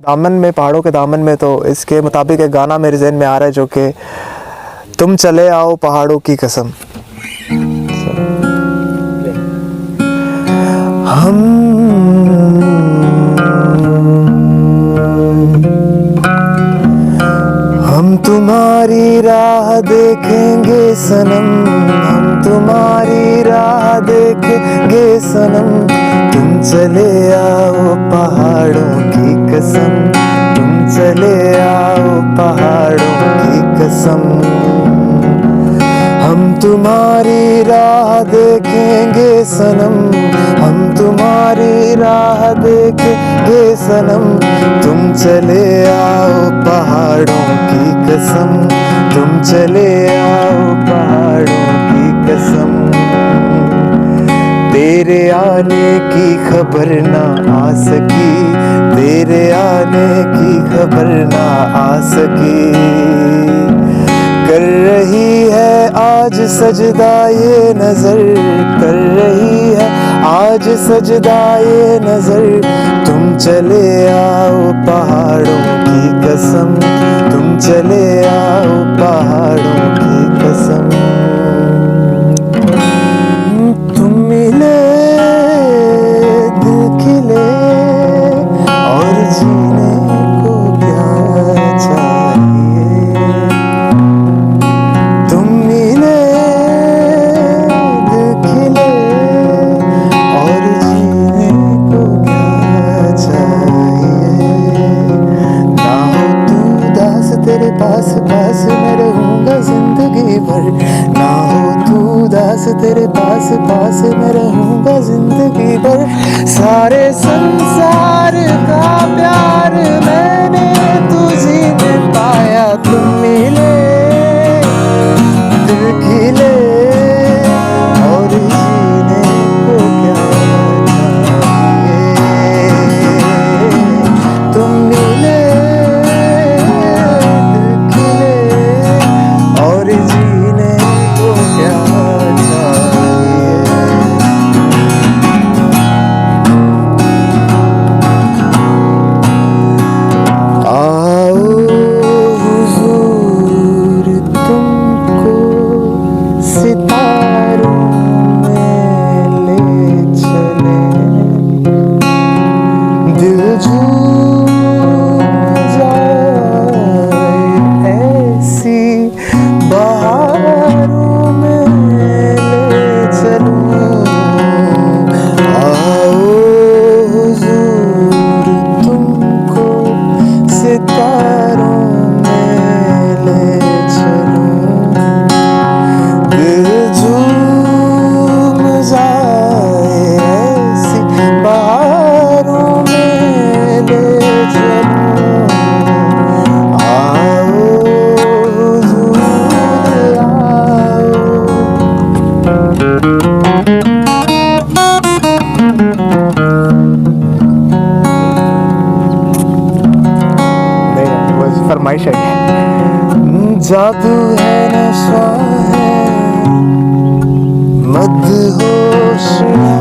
दामन में, पहाड़ों के दामन में, तो इसके मुताबिक एक गाना मेरे जहन में आ रहा है जो कि तुम चले आओ पहाड़ों की कसम। हम तुम्हारी राह देखेंगे सनम, हम तुम्हारी राह देखेंगे सनम। तुम चले आओ पहाड़ों की कसम, तुम चले आओ पहाड़ों की कसम। हम तुम्हारी राह देखेंगे सनम, हम तुम्हारी राह देखेंगे सनम। तुम चले आओ पहाड़ों की कसम, तुम चले आओ पहाड़ों की कसम। तेरे आने की खबर ना आ सकी, तेरे आने की खबर ना आ सकी। कर रही है आज सजदा ये नजर, कर रही है आज सजदा ये नजर। तुम चले आओ पहाड़ों की कसम, तुम चले आओ पहाड़ों की कसम। तुम मिले दिल खिले और जीने को क्या चाहिए। तुम मिले दिल खिले और जीने को क्या चाहिए। ना हो तू दास तेरे पास पास मैं रहूँगा जिंदगी भर, ना हो तू दास तेरे पास पास मैं रहूँगा जिंदगी भर। सारे संसार का प्यार मैंने तुझी में पाया। तुम मिले दिल खिले और जीने को क्या चाहिए। तुम मिले दिल खिले और जीने को क्या चाहिए। आओ हुजूर तुमको सितारों में ले चले। दिल झूम जाए ऐसी बहारों में ले चलूं। आओ हुजूर तुमको सितारों में ले चलूं। दिल झूम जाए ऐसी बहारों में ले चलूं। आओ हुजूर आओ। फरमाइश है जादू है नशा है मदहोशियाँ